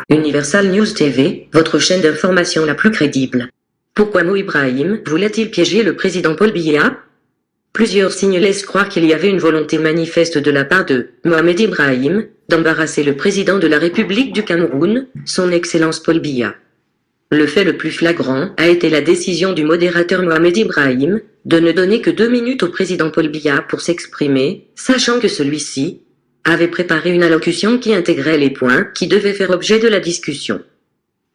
Universal News TV, votre chaîne d'information la plus crédible. Pourquoi Mo Ibrahim voulait-il piéger le président Paul Biya? Plusieurs signes laissent croire qu'il y avait une volonté manifeste de la part de Mohamed Ibrahim d'embarrasser le président de la République du Cameroun, son Excellence Paul Biya. Le fait le plus flagrant a été la décision du modérateur Mohamed Ibrahim de ne donner que 2 minutes au président Paul Biya pour s'exprimer, sachant que celui-ci avait préparé une allocution qui intégrait les points qui devaient faire objet de la discussion.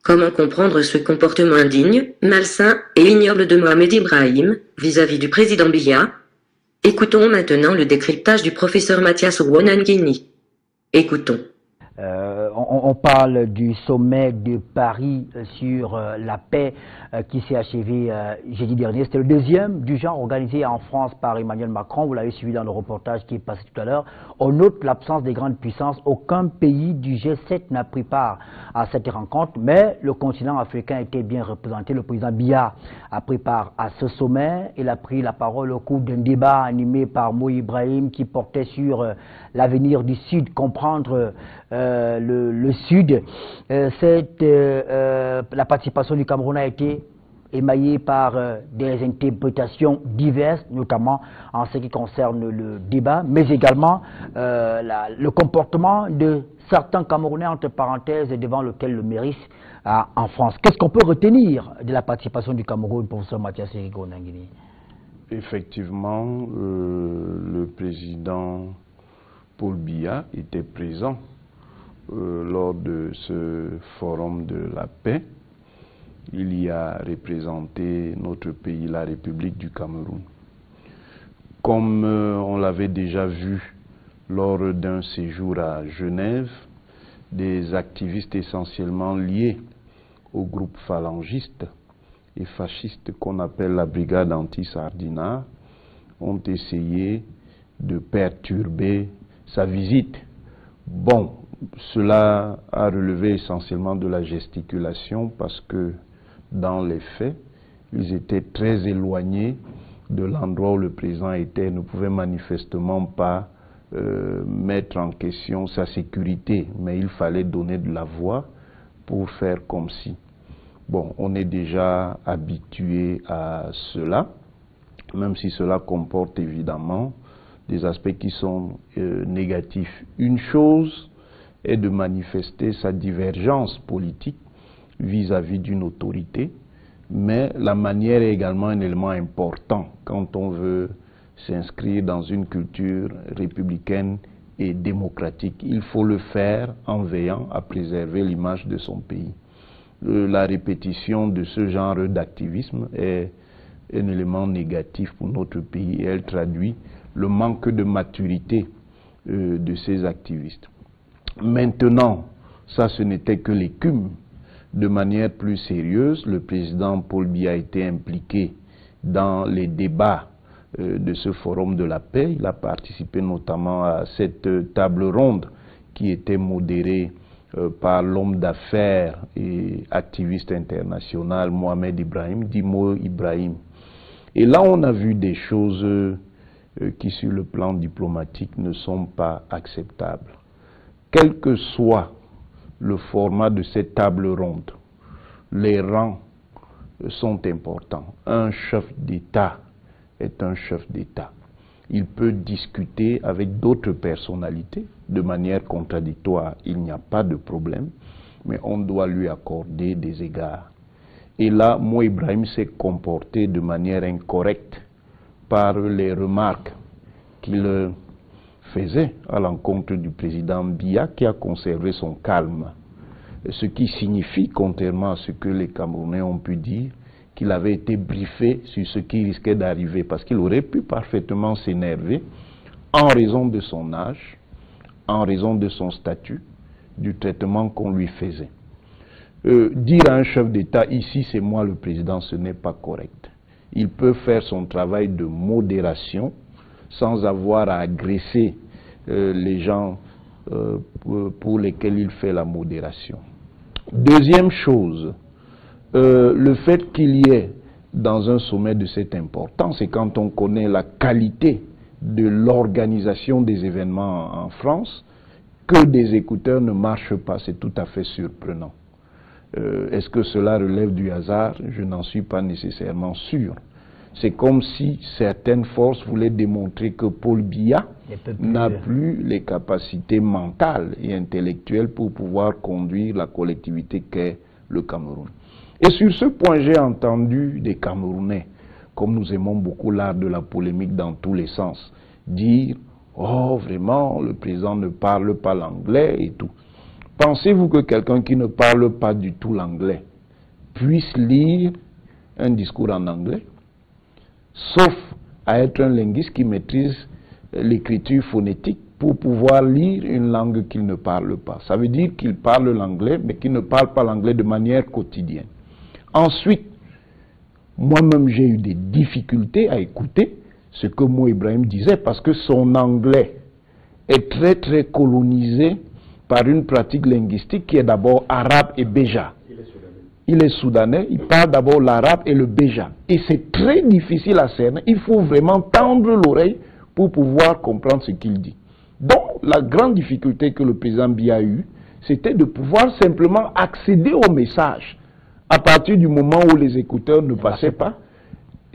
Comment comprendre ce comportement indigne, malsain et ignoble de Mohamed Ibrahim vis-à-vis du président Biya? Écoutons maintenant le décryptage du professeur Mathias Ouonangini. Écoutons. On parle du sommet de Paris sur la paix qui s'est achevé jeudi dernier. C'était le deuxième du genre organisé en France par Emmanuel Macron. Vous l'avez suivi dans le reportage qui est passé tout à l'heure. On note l'absence des grandes puissances. Aucun pays du G7 n'a pris part à cette rencontre, mais le continent africain était bien représenté. Le président Biya a pris part à ce sommet. Il a pris la parole au cours d'un débat animé par Mo Ibrahim qui portait sur l'avenir du Sud, comprendre le Sud. La participation du Cameroun a été émaillée par des interprétations diverses, notamment en ce qui concerne le débat, mais également le comportement de certains Camerounais, entre parenthèses, devant lequel le mérite en France. Qu'est-ce qu'on peut retenir de la participation du Cameroun, professeur Mathias Ouonangini? Effectivement, le président Paul Biya était présent lors de ce forum de la paix. Il y a représenté notre pays, la République du Cameroun. Comme on l'avait déjà vu lors d'un séjour à Genève, des activistes essentiellement liés au groupe phalangiste et fasciste qu'on appelle la brigade anti-Sardina ont essayé de perturber sa visite. Bon, cela a relevé essentiellement de la gesticulation parce que dans les faits, ils étaient très éloignés de l'endroit où le président était, ne pouvait manifestement pas mettre en question sa sécurité, mais il fallait donner de la voix pour faire comme si. Bon, on est déjà habitué à cela, même si cela comporte évidemment des aspects qui sont négatifs. Une chose est de manifester sa divergence politique vis-à-vis d'une autorité, mais la manière est également un élément important quand on veut s'inscrire dans une culture républicaine et démocratique. Il faut le faire en veillant à préserver l'image de son pays. La répétition de ce genre d'activisme est un élément négatif pour notre pays et elle traduit le manque de maturité de ces activistes. Maintenant, ça ce n'était que l'écume. De manière plus sérieuse, le président Paul Biya a été impliqué dans les débats de ce forum de la paix. Il a participé notamment à cette table ronde qui était modérée par l'homme d'affaires et activiste international Mohamed Ibrahim, dit Mo Ibrahim. Et là, on a vu des choses qui, sur le plan diplomatique, ne sont pas acceptables. Quel que soit le format de cette table ronde, les rangs sont importants. Un chef d'État est un chef d'État. Il peut discuter avec d'autres personnalités de manière contradictoire, il n'y a pas de problème, mais on doit lui accorder des égards. Et là, Mo Ibrahim s'est comporté de manière incorrecte par les remarques qu'il faisait à l'encontre du président Biya qui a conservé son calme. Ce qui signifie, contrairement à ce que les Camerounais ont pu dire, qu'il avait été briefé sur ce qui risquait d'arriver, parce qu'il aurait pu parfaitement s'énerver en raison de son âge, en raison de son statut, du traitement qu'on lui faisait. Dire à un chef d'État, ici c'est moi le président, ce n'est pas correct. Il peut faire son travail de modération sans avoir à agresser les gens pour lesquels il fait la modération. Deuxième chose, le fait qu'il y ait dans un sommet de cette importance, et quand on connaît la qualité de l'organisation des événements en France, que des écouteurs ne marchent pas, c'est tout à fait surprenant. Est-ce que cela relève du hasard? Je n'en suis pas nécessairement sûr. C'est comme si certaines forces voulaient démontrer que Paul Biya n'a plus les capacités mentales et intellectuelles pour pouvoir conduire la collectivité qu'est le Cameroun. Et sur ce point, j'ai entendu des Camerounais, comme nous aimons beaucoup l'art de la polémique dans tous les sens, dire « Oh, vraiment, le président ne parle pas l'anglais et tout ». Pensez-vous que quelqu'un qui ne parle pas du tout l'anglais puisse lire un discours en anglais? Sauf à être un linguiste qui maîtrise l'écriture phonétique pour pouvoir lire une langue qu'il ne parle pas. Ça veut dire qu'il parle l'anglais, mais qu'il ne parle pas l'anglais de manière quotidienne. Ensuite, moi-même j'ai eu des difficultés à écouter ce que Mo Ibrahim disait, parce que son anglais est très très colonisé par une pratique linguistique qui est d'abord arabe et béja. Il est soudanais, il parle d'abord l'arabe et le béja. Et c'est très difficile à cerner. Il faut vraiment tendre l'oreille pour pouvoir comprendre ce qu'il dit. Donc, la grande difficulté que le président Biya a eue, c'était de pouvoir simplement accéder au message. À partir du moment où les écouteurs ne passaient pas,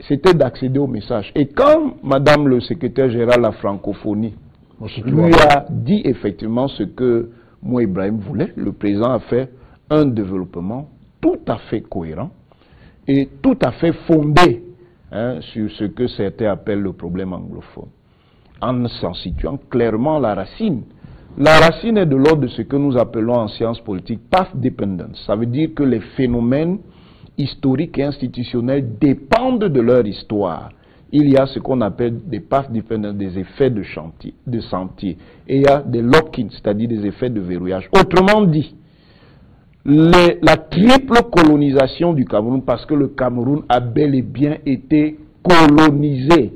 c'était d'accéder au message. Et quand Madame le secrétaire général de la francophonie lui a dit effectivement ce que Mo Ibrahim voulait, le président a fait un développement tout à fait cohérent et tout à fait fondé sur ce que certains appellent le problème anglophone, en s'en situant clairement la racine. La racine est de l'ordre de ce que nous appelons en sciences politiques path dependence. Ça veut dire que les phénomènes historiques et institutionnels dépendent de leur histoire. Il y a ce qu'on appelle des path dependence, des effets de sentier. Et il y a des lock-ins, c'est-à-dire des effets de verrouillage. Autrement dit, la triple colonisation du Cameroun, parce que le Cameroun a bel et bien été colonisé,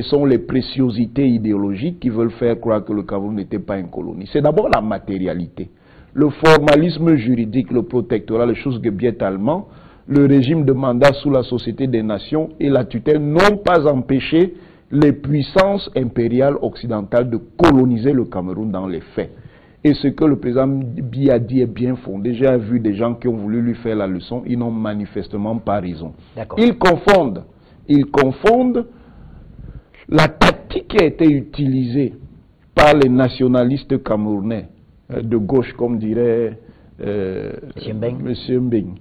sont les préciosités idéologiques qui veulent faire croire que le Cameroun n'était pas une colonie. C'est d'abord la matérialité. Le formalisme juridique, le protectorat, le Schutzgebiet allemand, le régime de mandat sous la Société des Nations et la tutelle n'ont pas empêché les puissances impériales occidentales de coloniser le Cameroun dans les faits. Et ce que le président Biya dit est bien fondé. J'ai vu des gens qui ont voulu lui faire la leçon, ils n'ont manifestement pas raison. Ils confondent la tactique qui a été utilisée par les nationalistes camerounais, de gauche comme dirait M. Mbeng,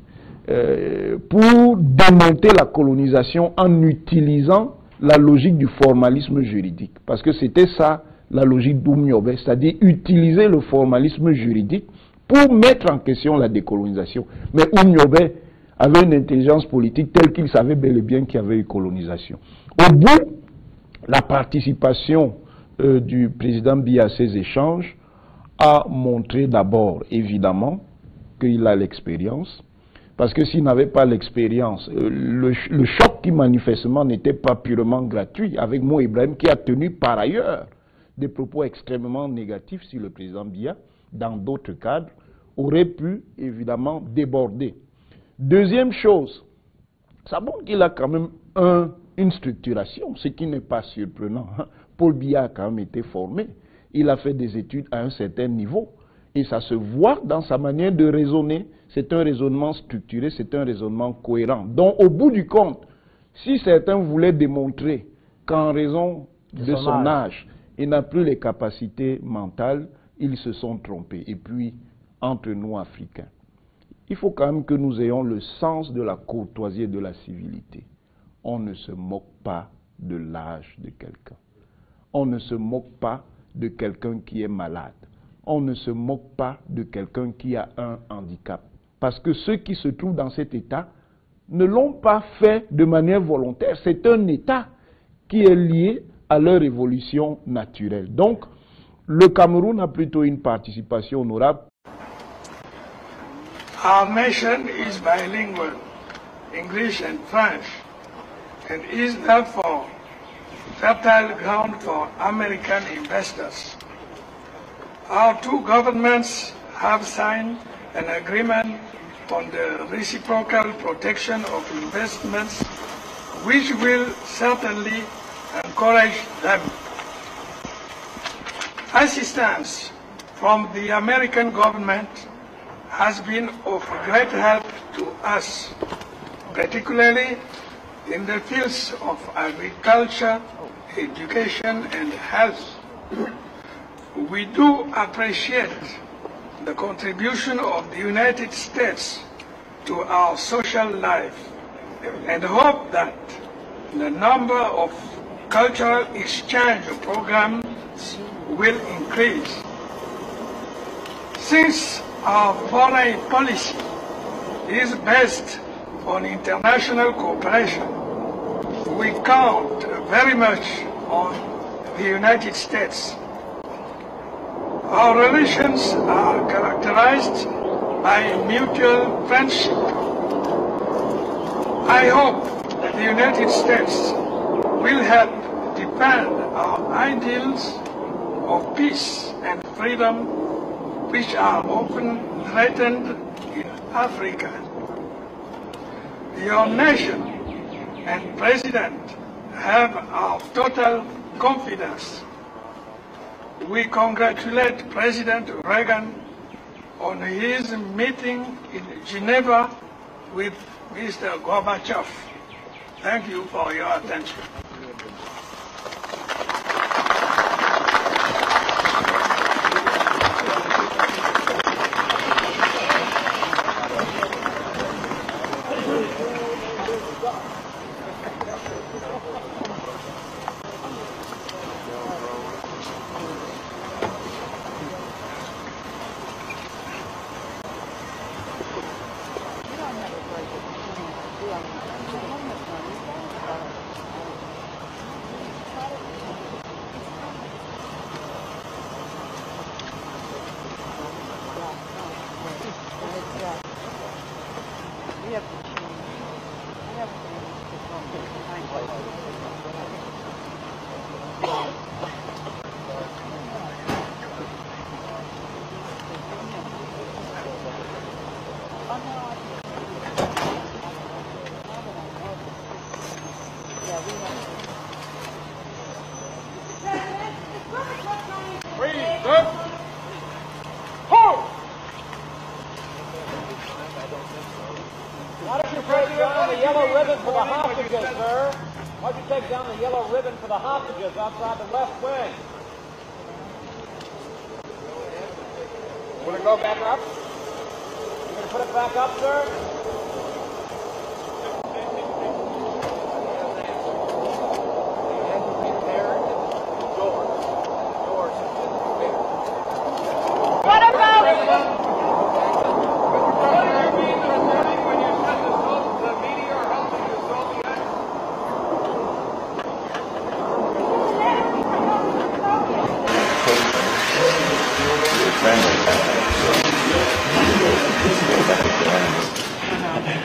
pour démonter la colonisation en utilisant la logique du formalisme juridique. Parce que c'était ça la logique d'Oumniobé, c'est-à-dire utiliser le formalisme juridique pour mettre en question la décolonisation. Mais Oumniobé avait une intelligence politique telle qu'il savait bel et bien qu'il y avait eu colonisation. Au bout, la participation du président Biya à ces échanges a montré d'abord, évidemment, qu'il a l'expérience. Parce que s'il n'avait pas l'expérience, le choc qui manifestement n'était pas purement gratuit avec Mo Ibrahim, qui a tenu par ailleurs des propos extrêmement négatifs sur le président Biya, dans d'autres cadres, aurait pu évidemment déborder. Deuxième chose, ça montre qu'il a quand même une structuration, ce qui n'est pas surprenant. Paul Biya a quand même été formé, il a fait des études à un certain niveau, et ça se voit dans sa manière de raisonner. C'est un raisonnement structuré, c'est un raisonnement cohérent. Donc au bout du compte, si certains voulaient démontrer qu'en raison de son âge, il n'a plus les capacités mentales, ils se sont trompés. Et puis, entre nous Africains, il faut quand même que nous ayons le sens de la courtoisie et de la civilité. On ne se moque pas de l'âge de quelqu'un. On ne se moque pas de quelqu'un qui est malade. On ne se moque pas de quelqu'un qui a un handicap. Parce que ceux qui se trouvent dans cet état ne l'ont pas fait de manière volontaire. C'est un état qui est lié à leur évolution naturelle. Donc, le Cameroun a plutôt une participation honorable. Our nation is bilingual, English and French, and is therefore fertile ground for American investors. Our two governments have signed an agreement on the reciprocal protection of investments which will certainly encourage them. Assistance from the American government has been of great help to us, particularly in the fields of agriculture, education, and health. We do appreciate the contribution of the United States to our social life and hope that the number of cultural exchange programs will increase. Since our foreign policy is based on international cooperation, we count very much on the United States. Our relations are characterized by mutual friendship. I hope that the United States will help defend our ideals of peace and freedom, which are often threatened in Africa. Your nation and President have our total confidence. We congratulate President Reagan on his meeting in Geneva with Mr. Gorbachev. Thank you for your attention. Outside the left wing. Want to go back up? You going to put it back up, sir? What about it?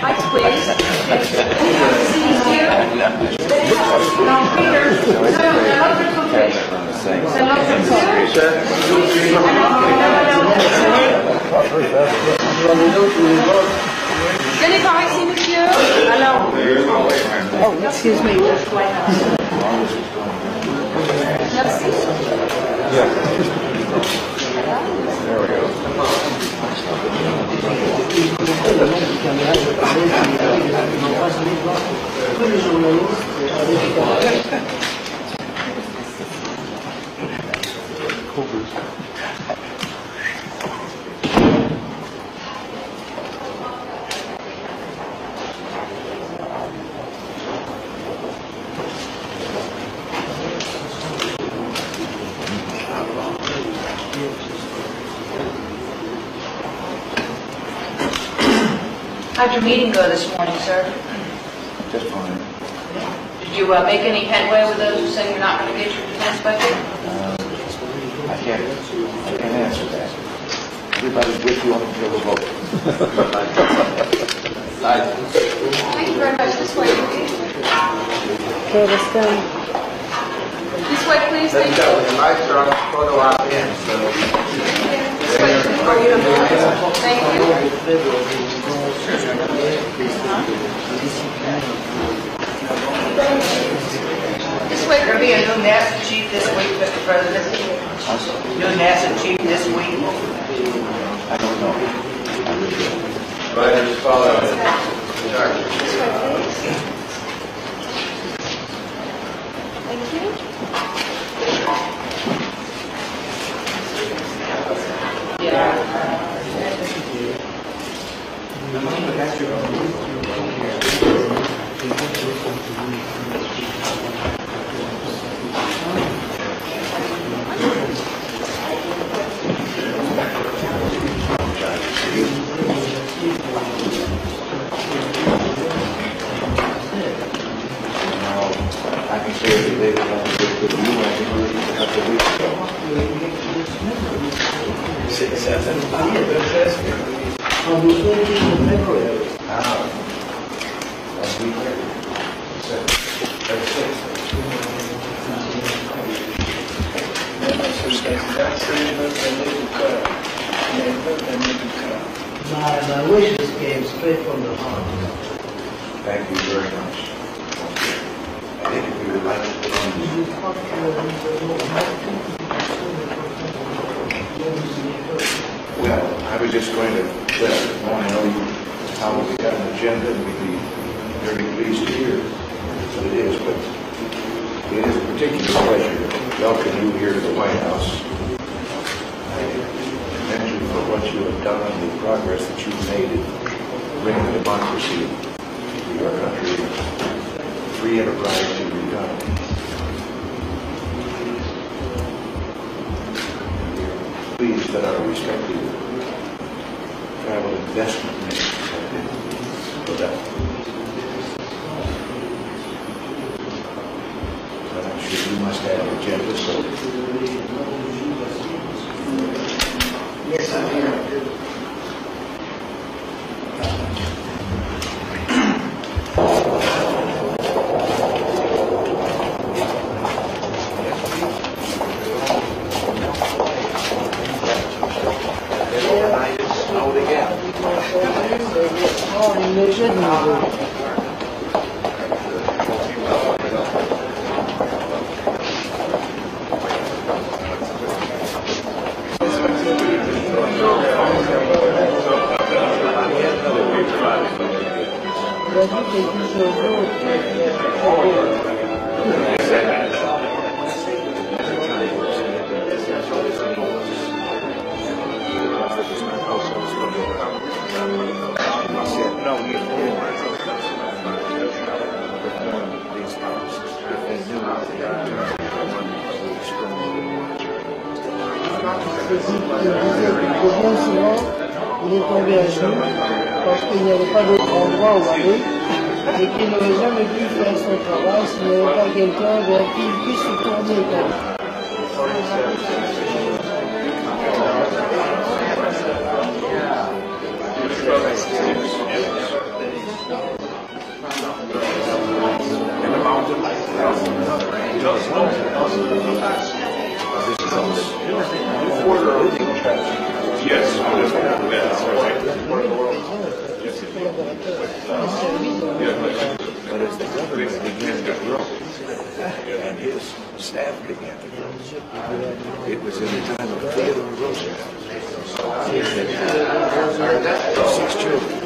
Lights, please. Now, Tenez par ici, monsieur. Alors. Oh, excuse me. Merci. There we go. How'd your meeting go this morning, sir? Just fine. Did you make any headway with those who say you're not going to get your defense budget? I can't answer that. Everybody's with you until the vote. Thank you very much. This way, please. Okay, let's go. This way, please. Thank you. The lights are on the photo op in, so. This way, please. Thank you. there going to be a new NASA chief this week, Mr. President? New NASA chief this week? I don't know. Riders follow. Thank you. I can say that they want to get to you, I can do it a couple of weeks ago. Last week, My wishes came straight from the heart. Thank you very much. I think if we would like to put well, I was just going to let everyone know how we got an agenda, and we'd be very pleased to hear what it is, but it is a particular pleasure to welcome you here to the White House. I commend you for what you have done and the progress that you've made in bringing democracy to your country, free enterprise to your economy. Pleased that our respective travel investment ministers have been put up. But I'm sure you must have an agenda, so Yes, I'm here. Le jeu de niveau. Bien souvent, il est tombé à genoux parce qu'il n'y avait pas d'autre endroit où aller et qu'il n'aurait jamais pu faire son travail s'il n'y avait pas quelqu'un vers qui il puisse se tourner. but as the government began to grow and his staff began to grow, it was in the time of Theodore Roosevelt. He had 6 children.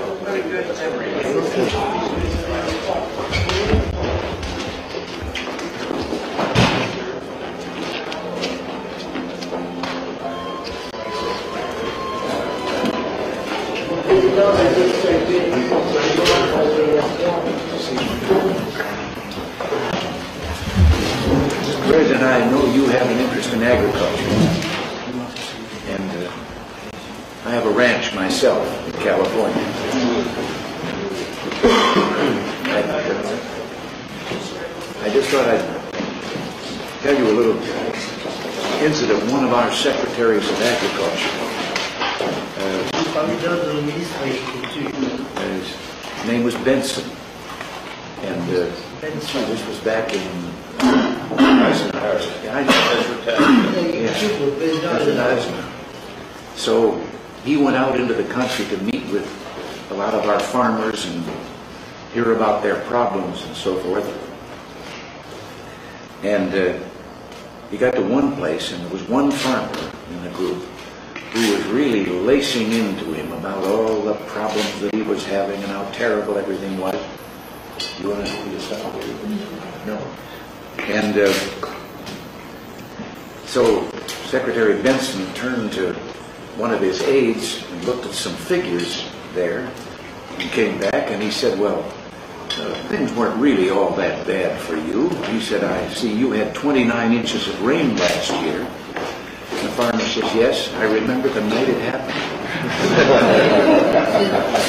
Mr. President, I know you have an interest in agriculture, and I have a ranch myself in California. I just thought I'd tell you a little incident. One of our secretaries of agriculture, his name was Benson, and this was back in Eisenhower. So he went out into the country to meet with a lot of our farmers and hear about their problems and so forth. And he got to one place, and there was one farmer in the group who was really lacing into him about all the problems that he was having and how terrible everything was. You want to see this out? No. And so Secretary Benson turned to one of his aides and looked at some figures there and came back and he said, well, things weren't really all that bad for you. He said, I see you had 29 inches of rain last year. And the farmer says, yes, I remember the night it happened.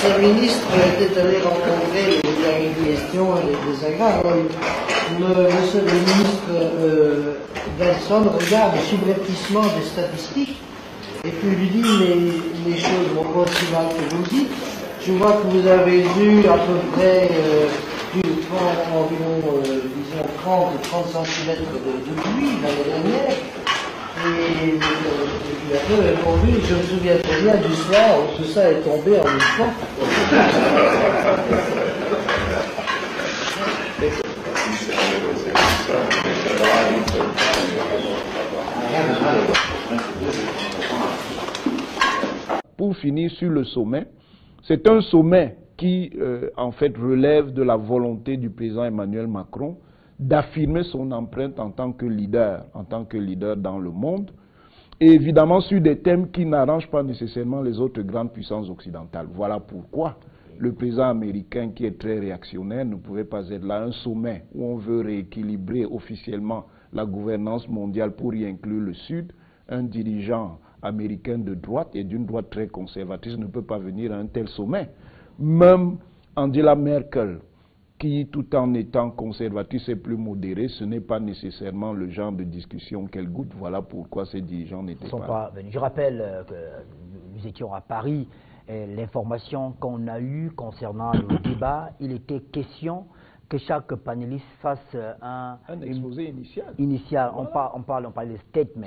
Ce ministre était allé rencontrer les questions et les désagréables. Monsieur le ministre Benson regarde le subrepticement des statistiques et puis lui dit mais les choses vont pas aussi mal que vous dites. Je vois que vous avez eu à peu près environ disons 30 cm de pluie l'année dernière. Et il a répondu, je me souviens très bien du soir où tout ça est tombé en une fois. Pour finir sur le sommet, c'est un sommet qui en fait relève de la volonté du président Emmanuel Macron d'affirmer son empreinte en tant que leader dans le monde, et évidemment sur des thèmes qui n'arrangent pas nécessairement les autres grandes puissances occidentales. Voilà pourquoi le président américain, qui est très réactionnaire, ne pouvait pas être là. Un sommet où on veut rééquilibrer officiellement la gouvernance mondiale pour y inclure le Sud, un dirigeant américain de droite et d'une droite très conservatrice ne peut pas venir à un tel sommet. Même Angela Merkel, qui, tout en étant conservatrice et plus modérée, ce n'est pas nécessairement le genre de discussion qu'elle goûte. Voilà pourquoi ces dirigeants n'étaient pas venus. Je rappelle que nous étions à Paris, et l'information qu'on a eue concernant le débat, il était question que chaque panéliste fasse un exposé initial. Voilà. On parle de statement,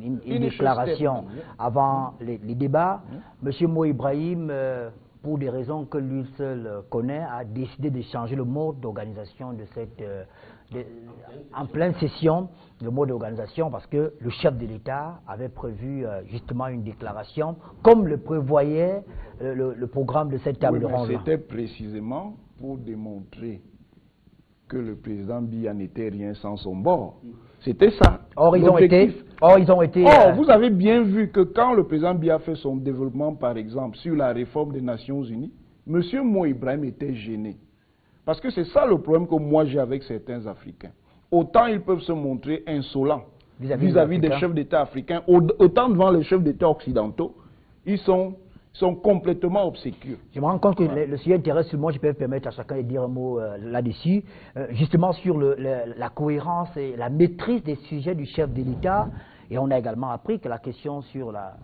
une déclaration avant les débats. Monsieur Mo Ibrahim, pour des raisons que lui seul connaît, a décidé de changer le mode d'organisation de cette... en pleine session, le mode d'organisation, parce que le chef de l'État avait prévu justement une déclaration, comme le prévoyait le programme de cette table ronde. C'était précisément pour démontrer que le président Biya n'était rien sans son bord. C'était ça. Or, ils ont été... vous avez bien vu que quand le président Biya fait son développement, par exemple, sur la réforme des Nations Unies, M. Mo Ibrahim était gêné. Parce que c'est ça le problème que moi j'ai avec certains Africains. Autant ils peuvent se montrer insolents vis-à-vis des chefs d'État africains, autant devant les chefs d'État occidentaux, ils sont complètement obséquieux. Je me rends compte que le sujet intéresse tout le monde. Je peux permettre à chacun de dire un mot là-dessus, justement sur la cohérence et la maîtrise des sujets du chef de l'État. Et on a également appris que la question sur la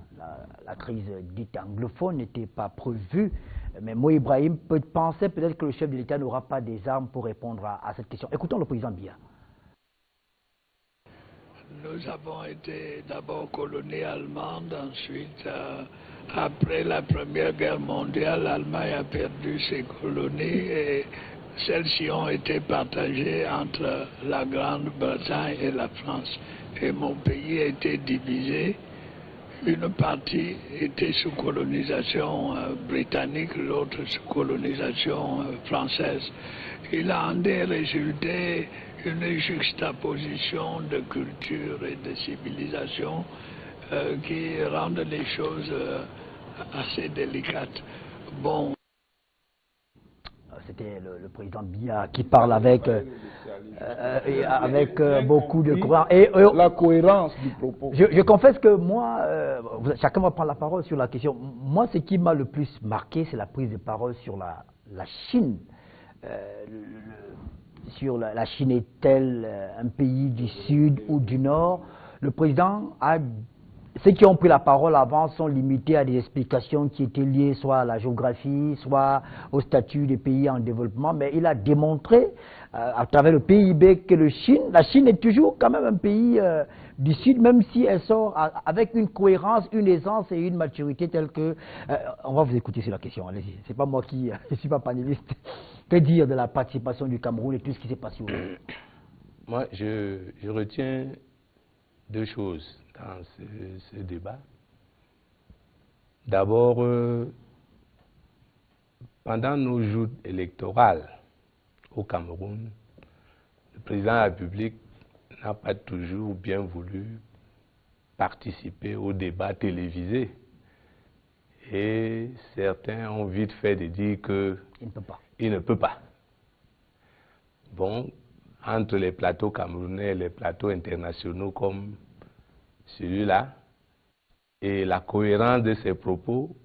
crise dite anglophone n'était pas prévue. Mais Mo Ibrahim peut penser peut-être que le chef de l'État n'aura pas des armes pour répondre à cette question. Écoutons le président Biya. Nous avons été d'abord colonie allemande, ensuite, après la Première Guerre mondiale, l'Allemagne a perdu ses colonies et celles-ci ont été partagées entre la Grande-Bretagne et la France. Et mon pays a été divisé. Une partie était sous colonisation britannique, l'autre sous colonisation française. Il a en résulté une juxtaposition de culture et de civilisation qui rendent les choses assez délicates. Bon. C'était le président Biya qui parle avec beaucoup de courage. Et la cohérence du propos. Je confesse que moi, chacun va prendre la parole sur la question. Moi, ce qui m'a le plus marqué, c'est la prise de parole sur la Chine. Sur la Chine est-elle un pays du Sud ou du Nord? Le président a... Ceux qui ont pris la parole avant sont limités à des explications qui étaient liées soit à la géographie, soit au statut des pays en développement, mais il a démontré à travers le PIB que la Chine est toujours quand même un pays du Sud, même si elle sort avec une cohérence, une aisance et une maturité telle que... on va vous écouter sur la question, allez-y. C'est pas moi qui... je ne suis pas panéliste. Que dire de la participation du Cameroun et tout ce qui s'est passé aujourd'hui? moi, je retiens deux choses dans ce débat. D'abord, pendant nos joutes électorales au Cameroun, le président de la République n'a pas toujours bien voulu participer au débat télévisé. Et certains ont vite fait de dire qu'il ne peut pas. Bon, entre les plateaux camerounais et les plateaux internationaux comme celui-là, et la cohérence de ses propos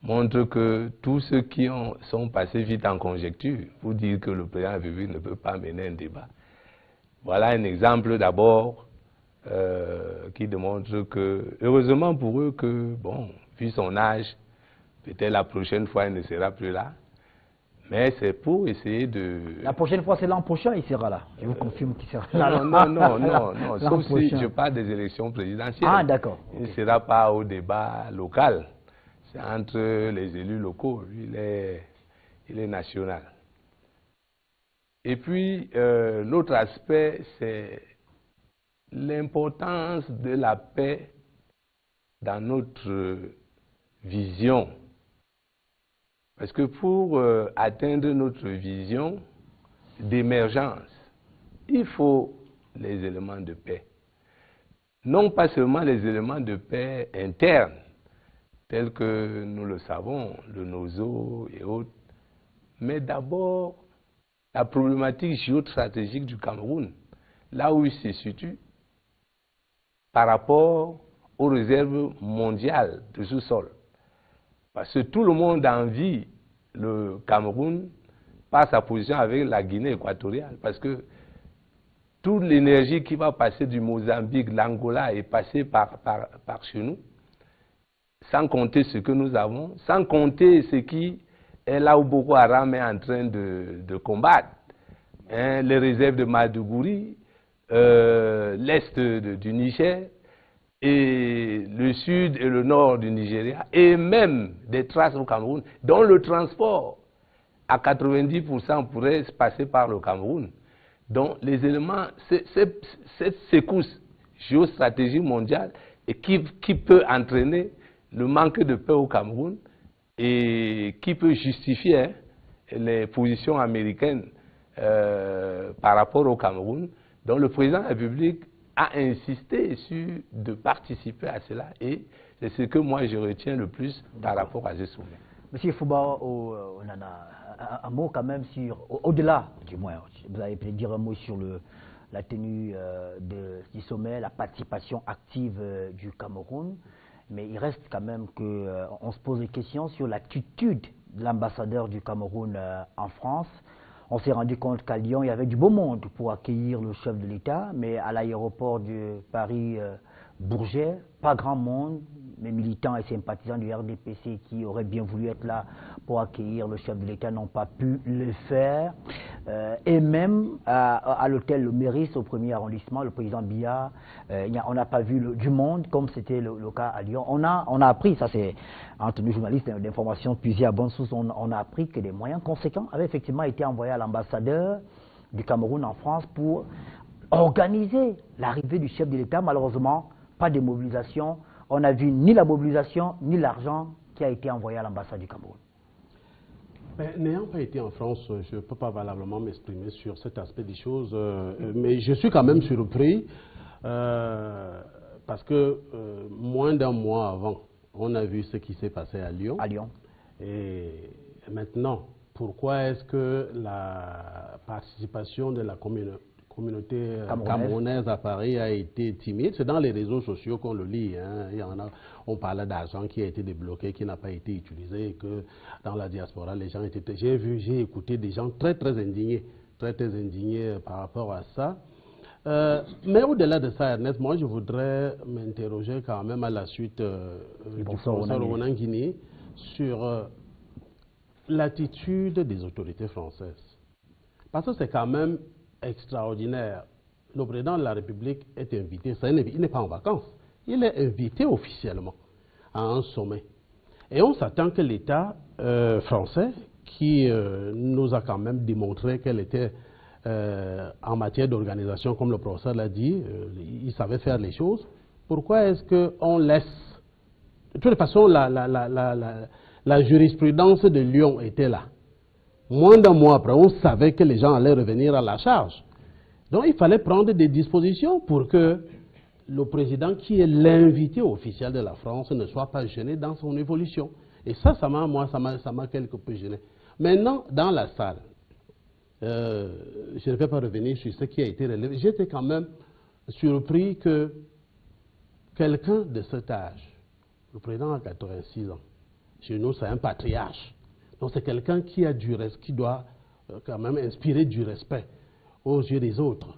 montre que tous ceux qui sont passés vite en conjecture pour dire que le président de la République ne peut pas mener un débat. Voilà un exemple d'abord qui démontre que, heureusement pour eux que, bon, vu son âge, peut-être la prochaine fois il ne sera plus là, mais c'est pour essayer de... La prochaine fois c'est l'an prochain il sera là, je vous confirme qu'il sera là. Non, sauf si je parle des élections présidentielles. Ah d'accord. Il ne sera pas au débat local, c'est entre les élus locaux, lui il est national. Et puis, l'autre aspect, c'est l'importance de la paix dans notre vision. Parce que pour atteindre notre vision d'émergence, il faut les éléments de paix. Non pas seulement les éléments de paix internes, tels que nous le savons, le NOZO et autres, mais d'abord la problématique géostratégique du Cameroun, là où il se situe, par rapport aux réserves mondiales de sous-sol. Parce que tout le monde envie le Cameroun par sa position avec la Guinée équatoriale. Parce que toute l'énergie qui va passer du Mozambique, l'Angola, est passée par chez nous, sans compter ce que nous avons, sans compter ce qui est là où Boko Haram est en train de combattre. Hein, les réserves de Maiduguri, l'est du Niger, et le sud et le nord du Nigeria, et même des traces au Cameroun, dont le transport à 90% pourrait se passer par le Cameroun. Donc les éléments, cette secousse géostratégique mondiale et qui peut entraîner le manque de paix au Cameroun et qui peut justifier les positions américaines par rapport au Cameroun. Donc le président de la République a insisté sur de participer à cela et c'est ce que moi je retiens le plus par rapport à ce sommet. Monsieur Fouba, on en a un mot quand même sur, au-delà du moins, vous allez peut-être dire un mot sur la tenue du sommet, la participation active du Cameroun, mais il reste quand même qu'on se pose des questions sur l'attitude de l'ambassadeur du Cameroun en France. On s'est rendu compte qu'à Lyon, il y avait du beau monde pour accueillir le chef de l'État, mais à l'aéroport de Paris-Bourget, pas grand monde, mes militants et sympathisants du RDPC qui auraient bien voulu être là pour accueillir le chef de l'État n'ont pas pu le faire. Et même à l'hôtel Le Méris, au 1er arrondissement, le président Biya, on n'a pas vu du monde comme c'était le cas à Lyon. On a appris, ça c'est entre nous journalistes d'information puisées à bonne source, on a appris que des moyens conséquents avaient effectivement été envoyés à l'ambassadeur du Cameroun en France pour organiser l'arrivée du chef de l'État. Malheureusement, pas de mobilisation. On n'a vu ni la mobilisation, ni l'argent qui a été envoyé à l'ambassade du Cameroun. N'ayant pas été en France, je ne peux pas valablement m'exprimer sur cet aspect des choses, mais je suis quand même surpris parce que moins d'un mois avant, on a vu ce qui s'est passé à Lyon. À Lyon. Et maintenant, pourquoi est-ce que la participation de la communauté camerounaise à Paris a été timide? C'est dans les réseaux sociaux qu'on le lit. Hein. Il y en a, on parlait d'argent qui a été débloqué, qui n'a pas été utilisé, et que dans la diaspora, les gens étaient... J'ai écouté des gens très indignés par rapport à ça. Mais au-delà de ça, Ernest, moi je voudrais m'interroger quand même à la suite du professeur Ronan Guini sur l'attitude des autorités françaises. Parce que c'est quand même extraordinaire. Le président de la République est invité, il n'est pas en vacances, il est invité officiellement à un sommet. Et on s'attend que l'État français, qui nous a quand même démontré quelle était en matière d'organisation, comme le professeur l'a dit, il savait faire les choses. Pourquoi est-ce qu'on laisse... De toute façon, la jurisprudence de Lyon était là. Moins d'un mois après, on savait que les gens allaient revenir à la charge. Donc il fallait prendre des dispositions pour que le président, qui est l'invité officiel de la France, ne soit pas gêné dans son évolution. Et ça m'a quelque peu gêné. Maintenant, dans la salle, je ne vais pas revenir sur ce qui a été relevé. J'étais quand même surpris que quelqu'un de cet âge, le président a 86 ans, chez nous c'est un patriarche, donc c'est quelqu'un qui a du respect, qui doit quand même inspirer du respect aux yeux des autres.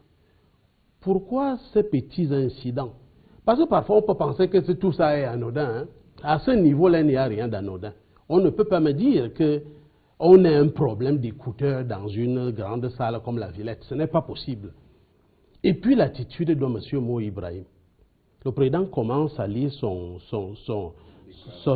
Pourquoi ces petits incidents? Parce que parfois on peut penser que tout ça est anodin. Hein? À ce niveau-là, il n'y a rien d'anodin. On ne peut pas me dire qu'on a un problème d'écouteurs dans une grande salle comme la Villette. Ce n'est pas possible. Et puis l'attitude de M. Mo Ibrahim. Le président commence à lire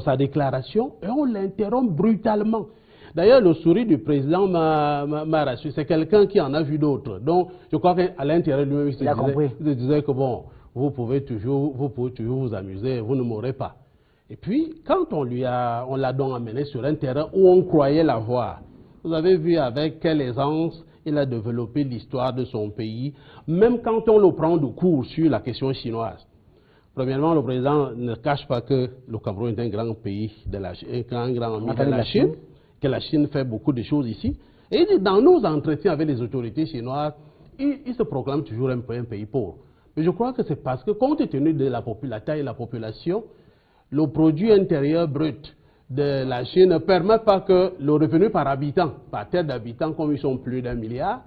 sa déclaration et on l'interrompt brutalement. D'ailleurs, le sourire du président m'a rassuré. C'est quelqu'un qui en a vu d'autres. Donc, je crois qu'à l'intérieur de lui, il se disait que bon, vous pouvez toujours vous amuser, vous ne mourrez pas. Et puis, quand on l'a donc amené sur un terrain où on croyait l'avoir, vous avez vu avec quelle aisance il a développé l'histoire de son pays, même quand on le prend de court sur la question chinoise. Premièrement, le président ne cache pas que le Cameroun est un grand pays, un grand ami de la Chine, que la Chine fait beaucoup de choses ici. Et dans nos entretiens avec les autorités chinoises, il se proclame toujours un pays pauvre. Mais je crois que c'est parce que, compte tenu de la taille de la population, le produit intérieur brut de la Chine ne permet pas que le revenu par habitant, par tête d'habitant, comme ils sont plus d'1 milliard,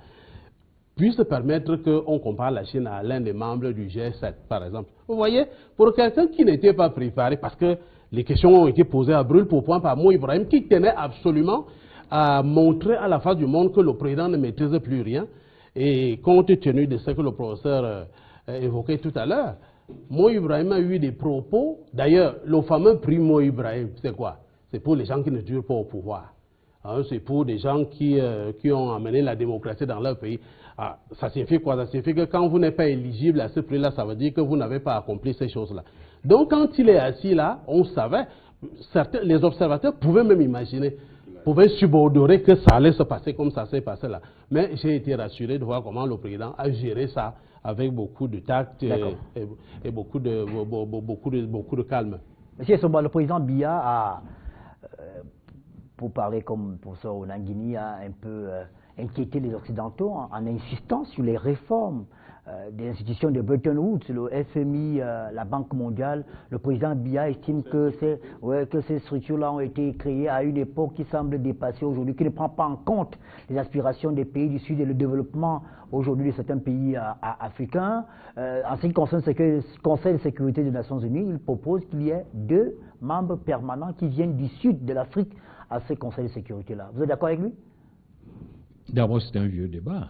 puisse permettre qu'on compare la Chine à l'un des membres du G7, par exemple. Vous voyez, pour quelqu'un qui n'était pas préparé, parce que les questions ont été posées à brûle pour point par Mo Ibrahim, qui tenait absolument à montrer à la face du monde que le président ne maîtrise plus rien, et compte tenu de ce que le professeur évoquait tout à l'heure, Mo Ibrahim a eu des propos. D'ailleurs, le fameux prix Mo Ibrahim, c'est quoi? C'est pour les gens qui ne durent pas au pouvoir. Hein, c'est pour des gens qui ont amené la démocratie dans leur pays. Ah, ça signifie quoi? Ça signifie que quand vous n'êtes pas éligible à ce prix-là, ça veut dire que vous n'avez pas accompli ces choses-là. Donc, quand il est assis là, on savait, les observateurs pouvaient même imaginer, pouvaient subodorer que ça allait se passer comme ça s'est passé là. Mais j'ai été rassuré de voir comment le président a géré ça avec beaucoup de tact et beaucoup de calme. Monsieur Somba, le président Biya a, pour parler comme le professeur Onanguini, a un peu inquiété les Occidentaux en insistant sur les réformes des institutions de Bretton Woods, le FMI, la Banque mondiale. Le président Biya estime que ces structures-là ont été créées à une époque qui semble dépassée aujourd'hui, qui ne prend pas en compte les aspirations des pays du Sud et le développement aujourd'hui de certains pays africains. En ce qui concerne le Conseil de sécurité des Nations Unies, il propose qu'il y ait 2 membres permanents qui viennent du Sud de l'Afrique à ce Conseil de sécurité-là. Vous êtes d'accord avec lui? D'abord, c'est un vieux débat.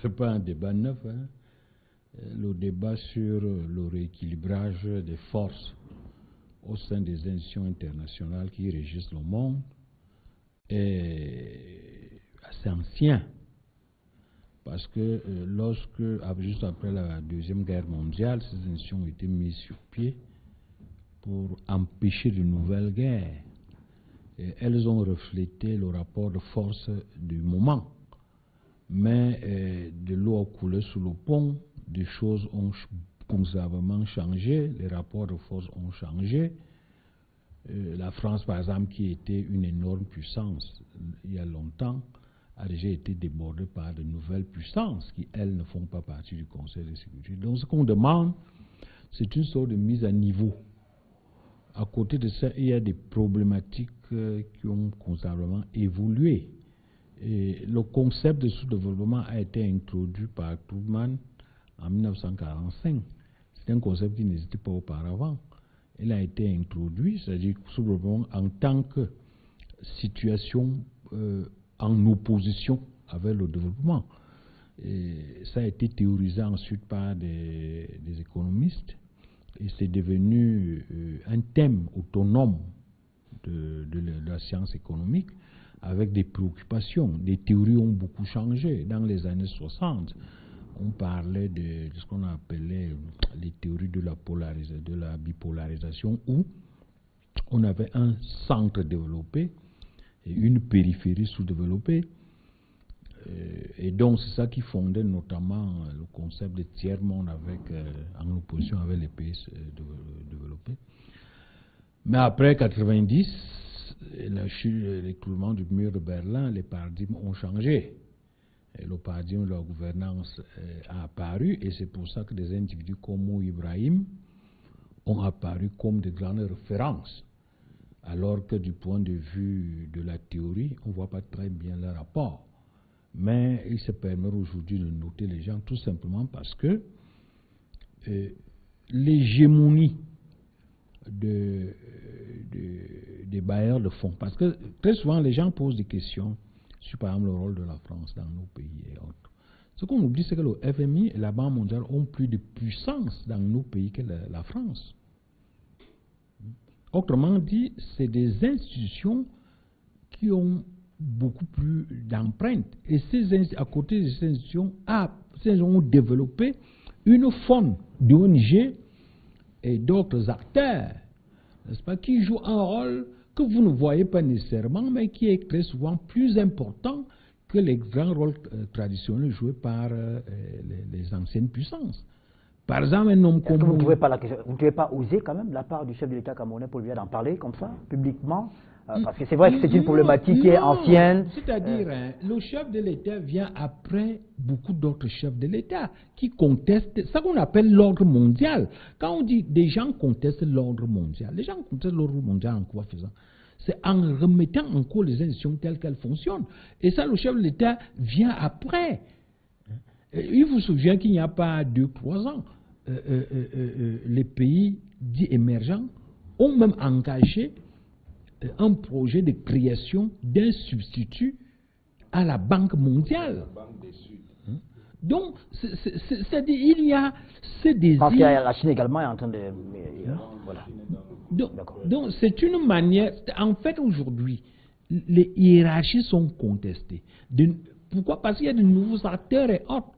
Ce n'est pas un débat neuf. Hein. Le débat sur le rééquilibrage des forces au sein des institutions internationales qui régissent le monde est assez ancien. Parce que juste après la Deuxième Guerre mondiale, ces institutions ont été mises sur pied pour empêcher de nouvelles guerres. Et elles ont reflété le rapport de force du moment. Mais de l'eau a coulé sous le pont, des choses ont considérablement changé, les rapports de force ont changé. La France, par exemple, qui était une énorme puissance il y a longtemps, a déjà été débordée par de nouvelles puissances qui, elles, ne font pas partie du Conseil de sécurité. Donc ce qu'on demande, c'est une sorte de mise à niveau. À côté de ça, il y a des problématiques qui ont considérablement évolué. Et le concept de sous-développement a été introduit par Truman en 1945. C'est un concept qui n'existait pas auparavant. Il a été introduit, c'est-à-dire sous-développement en tant que situation en opposition avec le développement. Et ça a été théorisé ensuite par des économistes et c'est devenu un thème autonome de la science économique avec des préoccupations. Les théories ont beaucoup changé. Dans les années 60, on parlait de ce qu'on appelait les théories de la bipolarisation, où on avait un centre développé et une périphérie sous-développée. Et donc c'est ça qui fondait notamment le concept de tiers-monde en opposition avec les pays développés. Mais après 90, l'écroulement du mur de Berlin, les paradigmes ont changé. Et le paradigme de la gouvernance a apparu, et c'est pour ça que des individus comme Mo Ibrahim ont apparu comme de grandes références. Alors que du point de vue de la théorie, on ne voit pas très bien le rapport. Mais il se permet aujourd'hui de noter les gens tout simplement parce que l'hégémonie des bailleurs de fonds, parce que très souvent les gens posent des questions sur par exemple le rôle de la France dans nos pays et autres. Ce qu'on oublie, c'est que le FMI et la Banque mondiale ont plus de puissance dans nos pays que la France. Autrement dit, c'est des institutions qui ont beaucoup plus d'empreintes. Et à côté de ces institutions, ils ont développé une forme d'ONG et d'autres acteurs, n'est-ce pas, qui jouent un rôle que vous ne voyez pas nécessairement, mais qui est très souvent plus important que les grands rôles traditionnels joués par les anciennes puissances. Par exemple, un homme comme... Vous ne pouvez pas oser quand même, de la part du chef de l'État camerounais, Paul Biya, d'en parler comme ça, publiquement? Parce que c'est vrai que c'est une problématique qui est ancienne. C'est-à-dire, le chef de l'État vient après beaucoup d'autres chefs de l'État qui contestent ce qu'on appelle l'ordre mondial. Quand on dit des gens contestent l'ordre mondial, les gens contestent l'ordre mondial en quoi faisant? C'est en remettant en cause les institutions telles qu'elles fonctionnent. Et ça, le chef de l'État vient après. Il vous souvient qu'il n'y a pas 2-3 ans, les pays dits émergents ont même engagé un projet de création d'un substitut à la Banque mondiale. Donc, c'est-à-dire, il y a ce désir... Parce que la Chine également est en train de... Voilà. Donc c'est une manière... En fait, aujourd'hui, les hiérarchies sont contestées. Pourquoi? Parce qu'il y a de nouveaux acteurs et autres.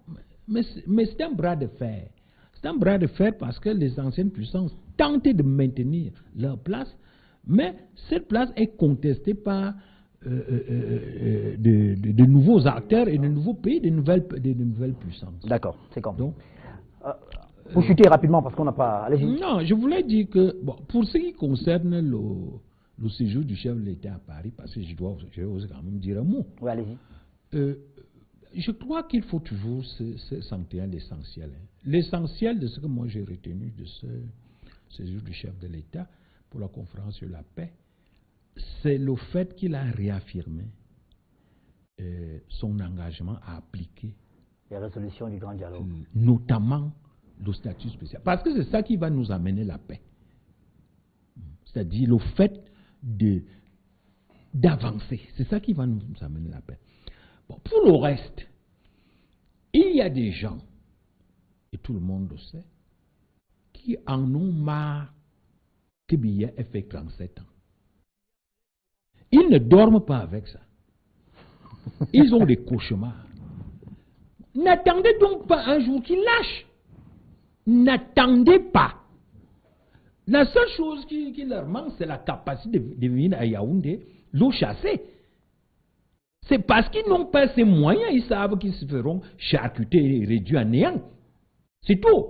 Mais c'est un bras de fer. C'est un bras de fer parce que les anciennes puissances tentaient de maintenir leur place, mais cette place est contestée par de nouveaux acteurs et de nouveaux pays, de nouvelles puissances. D'accord, c'est comme ça. Vous chutez rapidement parce qu'on n'a pas... Allez-y. Non, je voulais dire que, bon, pour ce qui concerne le séjour du chef de l'État à Paris, parce que je dois quand même dire un mot. Oui, allez-y. Je crois qu'il faut toujours se sentir l'essentiel. L'essentiel de ce que moi j'ai retenu de ce séjour du chef de l'État pour la conférence sur la paix, c'est le fait qu'il a réaffirmé son engagement à appliquer les résolutions du grand dialogue, notamment le statut spécial. Parce que c'est ça qui va nous amener la paix. C'est-à-dire le fait d'avancer. C'est ça qui va nous amener la paix. Bon, pour le reste, il y a des gens, et tout le monde le sait, qui en ont marre que Biya ait fait 37 ans. Ils ne dorment pas avec ça. Ils ont des cauchemars. N'attendez donc pas un jour qu'il lâche. N'attendez pas. La seule chose qui leur manque, c'est la capacité de venir à Yaoundé, l'eau chassée. C'est parce qu'ils n'ont pas ces moyens, ils savent qu'ils se feront charcuter et réduits à néant. C'est tout.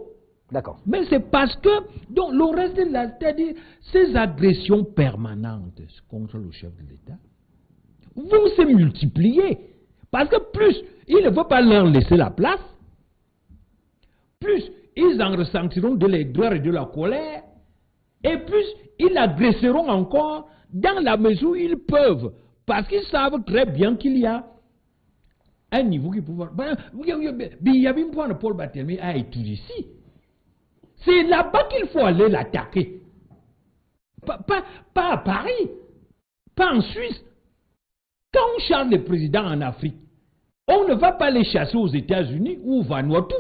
D'accord. Mais c'est parce que, donc, le reste de la, c'est-à-dire ces agressions permanentes contre le chef de l'État vont se multiplier. Parce que plus il ne veut pas leur laisser la place, plus ils en ressentiront de l'aigreur et de la colère, et plus ils agresseront encore dans la mesure où ils peuvent. Parce qu'ils savent très bien qu'il y a un niveau qui peut... Il y avait une point de Paul Barthélemy à étudier ici. C'est là-bas qu'il faut aller l'attaquer. Pas à Paris, pas en Suisse. Quand on chasse les présidents en Afrique, on ne va pas les chasser aux États-Unis ou au Vanuatu.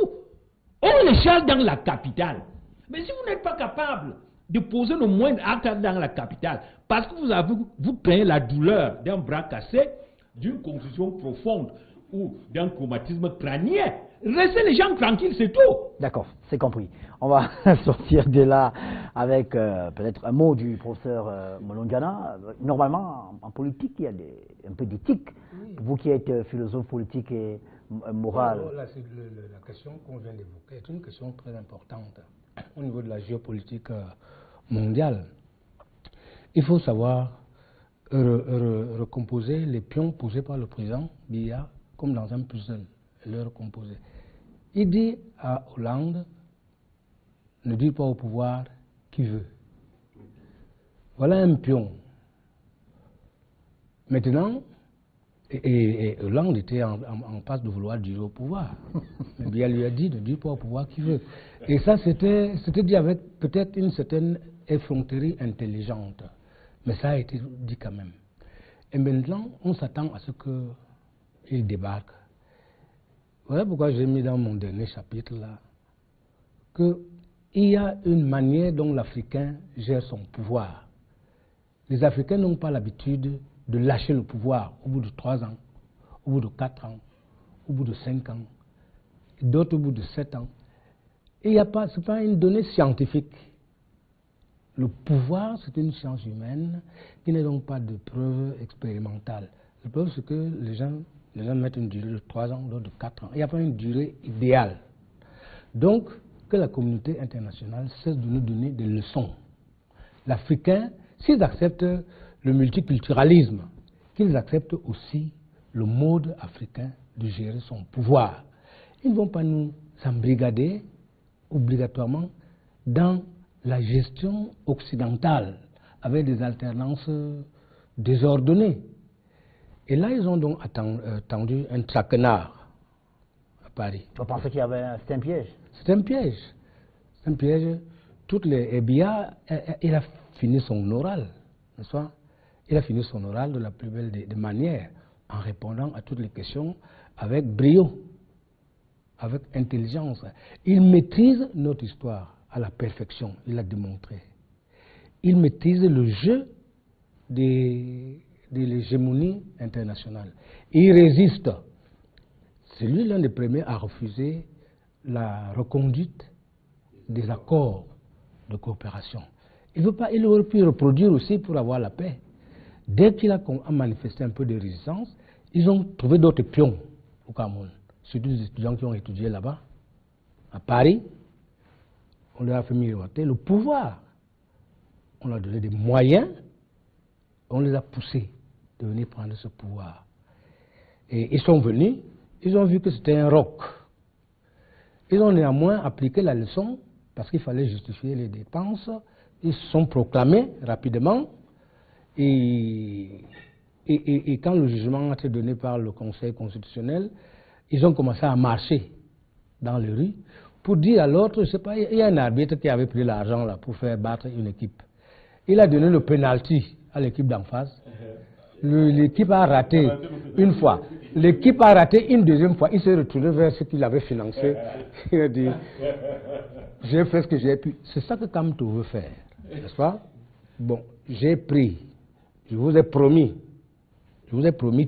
On les chasse dans la capitale. Mais si vous n'êtes pas capable de poser le moindre acte dans la capitale, parce que vous créez la douleur d'un bras cassé, d'une confusion profonde ou d'un traumatisme crânien. Laissez les gens tranquilles, c'est tout. D'accord, c'est compris. On va sortir de là avec peut-être un mot du professeur Molondiana. Normalement, en politique, il y a un peu d'éthique. Oui. Vous qui êtes philosophe politique et moral. La question qu'on vient d'évoquer est une question très importante au niveau de la géopolitique mondiale. Il faut savoir recomposer les pions posés par le président Biya comme dans un puzzle, le recomposer. Il dit à Hollande, ne dis pas au pouvoir qui veut. Voilà un pion. Maintenant, et Hollande était en passe de vouloir dire au pouvoir. Mais Biya lui a dit de dire pas au pouvoir qui veut. Et ça, c'était dit avec peut-être une certaine effronterie intelligente. Mais ça a été dit quand même. Et maintenant, on s'attend à ce qu'il débarque. Voilà pourquoi j'ai mis dans mon dernier chapitre là qu'il y a une manière dont l'Africain gère son pouvoir. Les Africains n'ont pas l'habitude de lâcher le pouvoir au bout de 3 ans, au bout de 4 ans, au bout de 5 ans, d'autres au bout de 7 ans. Et ce n'est pas une donnée scientifique. Le pouvoir, c'est une science humaine qui n'est donc pas de preuve expérimentale. La preuve, c'est que les gens mettent une durée de 3 ans, d'autres de 4 ans. Il n'y a pas une durée idéale. Donc, que la communauté internationale cesse de nous donner des leçons. L'Africain, s'ils acceptent le multiculturalisme, qu'ils acceptent aussi le mode africain de gérer son pouvoir. Ils ne vont pas nous embrigader obligatoirement dans la gestion occidentale avec des alternances désordonnées. Et là, ils ont donc tendu un traquenard à Paris. On pensait qu'il y avait c'était un piège. C'est un piège. C'est un piège. Et Biya, il a fini son oral, n'est-ce pas? Il a fini son oral de la plus belle des manières, en répondant à toutes les questions avec brio, avec intelligence. Il maîtrise notre histoire à la perfection, il l'a démontré. Il maîtrise le jeu de l'hégémonie internationale. Il résiste. C'est lui l'un des premiers à refuser la reconduite des accords de coopération. Il aurait pu reproduire aussi pour avoir la paix. Dès qu'il a manifesté un peu de résistance, ils ont trouvé d'autres pions au Cameroun. Surtout des étudiants qui ont étudié là-bas, à Paris. On leur a fait miroiter le pouvoir. On leur a donné des moyens. On les a poussés de venir prendre ce pouvoir. Et ils sont venus, ils ont vu que c'était un roc. Ils ont néanmoins appliqué la leçon parce qu'il fallait justifier les dépenses. Ils se sont proclamés rapidement. Et quand le jugement a été donné par le Conseil constitutionnel, ils ont commencé à marcher dans les rues pour dire à l'autre, je ne sais pas, il y a un arbitre qui avait pris l'argent là pour faire battre une équipe. Il a donné le penalty à l'équipe d'en face. L'équipe a raté une fois. L'équipe a raté une deuxième fois. Il s'est retourné vers ce qu'il avait financé. Il a dit, j'ai fait ce que j'ai pu. C'est ça que Kamto veut faire, n'est-ce pas? Bon, j'ai pris. Je vous ai promis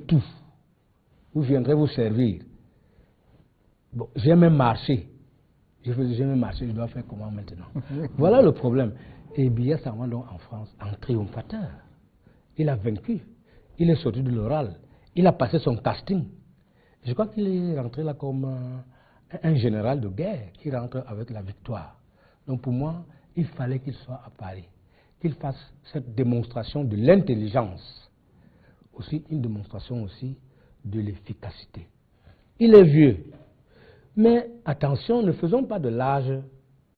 tout. Vous viendrez vous servir. Bon, j'ai même marché. Je dois faire comment maintenant? Voilà le problème. Et Biya s'en va donc en France en triomphateur. Il a vaincu. Il est sorti de l'oral. Il a passé son casting. Je crois qu'il est rentré là comme un général de guerre qui rentre avec la victoire. Donc pour moi, il fallait qu'il soit à Paris, qu'il fasse cette démonstration de l'intelligence, aussi une démonstration aussi de l'efficacité. Il est vieux, mais attention, ne faisons pas de l'âge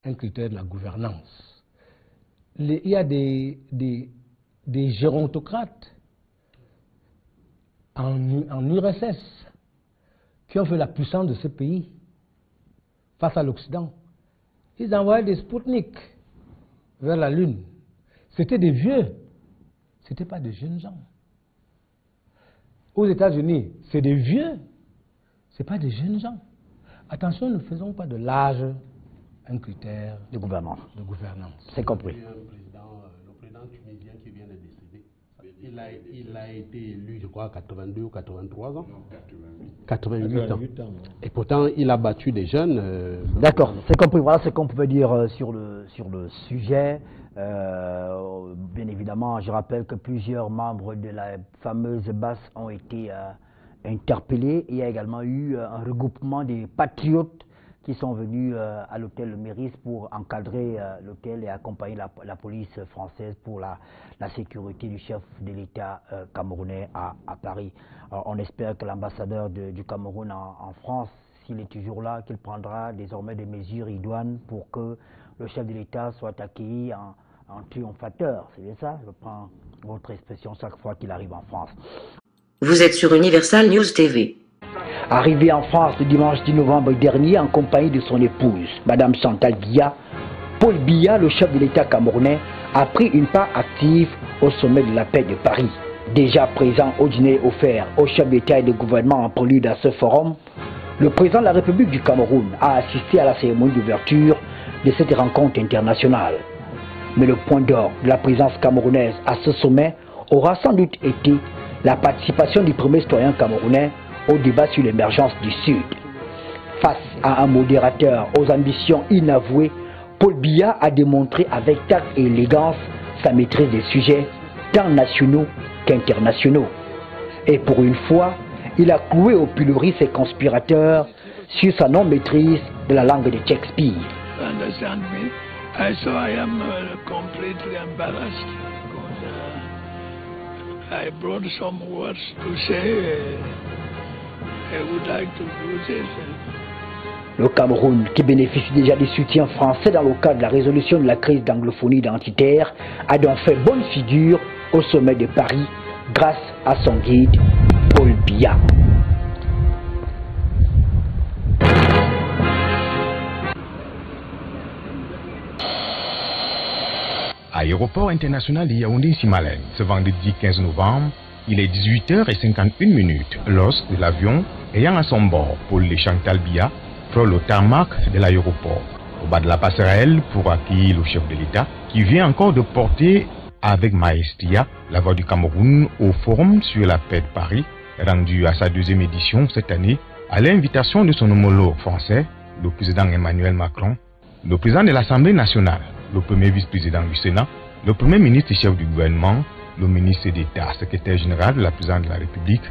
un critère de la gouvernance. Il y a des gérontocrates en URSS qui ont fait la puissance de ce pays face à l'Occident. Ils envoyaient des Spoutnik vers la Lune. C'était des vieux, ce n'étaient pas des jeunes gens. Aux États-Unis, c'est des vieux, ce n'est pas des jeunes gens. Attention, ne faisons pas de l'âge un critère de gouvernance. De gouvernance. C'est compris. Le président tunisien qui vient de décéder, Il a été élu, je crois, 82 ou 83 ans. Non, 88 ans. Et pourtant, il a battu des jeunes. D'accord, c'est compris. Voilà ce qu'on pouvait dire sur le sujet. Bien évidemment, je rappelle que plusieurs membres de la fameuse BAS ont été interpellés. Il y a également eu un regroupement des patriotes qui sont venus à l'hôtel Le Méris pour encadrer l'hôtel et accompagner la police française pour la sécurité du chef de l'État camerounais à Paris. Alors, on espère que l'ambassadeur du Cameroun en France, s'il est toujours là, qu'il prendra désormais des mesures idoines pour que le chef de l'État soit accueilli en triomphateur. C'est bien ça? Je prends votre expression chaque fois qu'il arrive en France. Vous êtes sur Universal News TV. Arrivé en France le dimanche 10 novembre dernier en compagnie de son épouse, Madame Chantal Biya, Paul Biya, le chef de l'État camerounais, a pris une part active au sommet de la paix de Paris. Déjà présent au dîner offert aux chefs d'État et de gouvernement en prélude à ce forum, le président de la République du Cameroun a assisté à la cérémonie d'ouverture de cette rencontre internationale. Mais le point d'or de la présence camerounaise à ce sommet aura sans doute été la participation du premier citoyen camerounais au débat sur l'émergence du Sud. Face à un modérateur aux ambitions inavouées, Paul Biya a démontré avec tact et élégance sa maîtrise des sujets tant nationaux qu'internationaux. Et pour une fois, il a cloué au pilori ses conspirateurs sur sa non-maîtrise de la langue de Shakespeare. Understand me? So I am completely embarrassed because I brought some words to say. I would like to do this. Le Cameroun, qui bénéficie déjà des soutiens français dans le cadre de la résolution de la crise d'anglophonie identitaire, a donc fait bonne figure au sommet de Paris grâce à son guide, Paul Biya. Aéroport international de Yaoundé-Simalène, ce vendredi 15 novembre, il est 18h51 lorsque l'avion ayant à son bord Paul et Chantal Biya frôle le tarmac de l'aéroport, au bas de la passerelle pour accueillir le chef de l'État qui vient encore de porter avec maestria la voix du Cameroun au forum sur la paix de Paris, rendu à sa deuxième édition cette année à l'invitation de son homologue français, le président Emmanuel Macron, le président de l'Assemblée nationale, le premier vice-président du Sénat, le premier ministre et chef du gouvernement, le ministre d'État, secrétaire général de la présidence de la République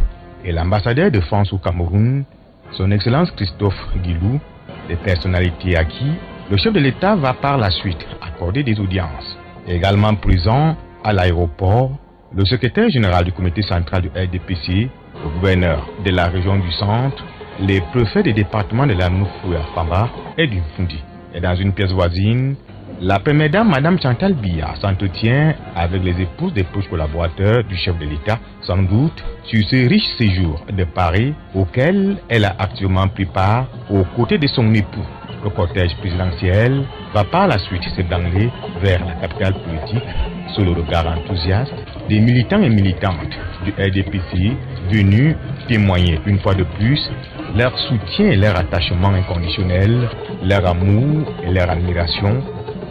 et l'ambassadeur de France au Cameroun, son Excellence Christophe Guilou, des personnalités à qui le chef de l'État va par la suite accorder des audiences. Également présent à l'aéroport, le secrétaire général du comité central du RDPC, le gouverneur de la région du centre, les préfets des départements de la Noufouya-Famba et du Fundi. Et dans une pièce voisine, la première dame, Madame Chantal Biya, s'entretient avec les épouses des proches collaborateurs du chef de l'État, sans doute sur ce riche séjour de Paris auquel elle a actuellement pris part aux côtés de son époux. Le cortège présidentiel va par la suite s'ébranler vers la capitale politique sous le regard enthousiaste des militants et militantes du RDPC venus témoigner une fois de plus leur soutien et leur attachement inconditionnel, leur amour et leur admiration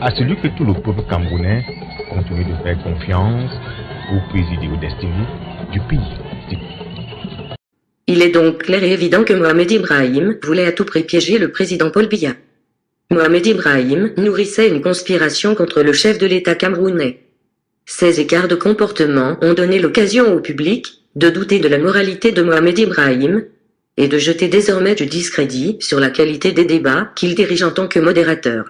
à celui que tout le peuple camerounais continue de faire confiance pour présider aux destinées du pays. Il est donc clair et évident que Mohamed Ibrahim voulait à tout prix piéger le président Paul Biya. Mohamed Ibrahim nourrissait une conspiration contre le chef de l'État camerounais. Ces écarts de comportement ont donné l'occasion au public de douter de la moralité de Mohamed Ibrahim et de jeter désormais du discrédit sur la qualité des débats qu'il dirige en tant que modérateur.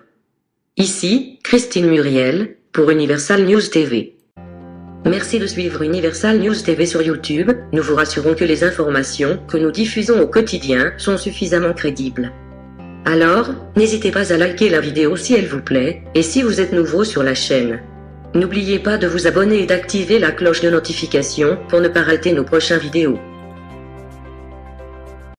Ici, Christine Muriel, pour Universal News TV. Merci de suivre Universal News TV sur YouTube, nous vous rassurons que les informations que nous diffusons au quotidien sont suffisamment crédibles. Alors, n'hésitez pas à liker la vidéo si elle vous plaît, et si vous êtes nouveau sur la chaîne. N'oubliez pas de vous abonner et d'activer la cloche de notification pour ne pas rater nos prochaines vidéos.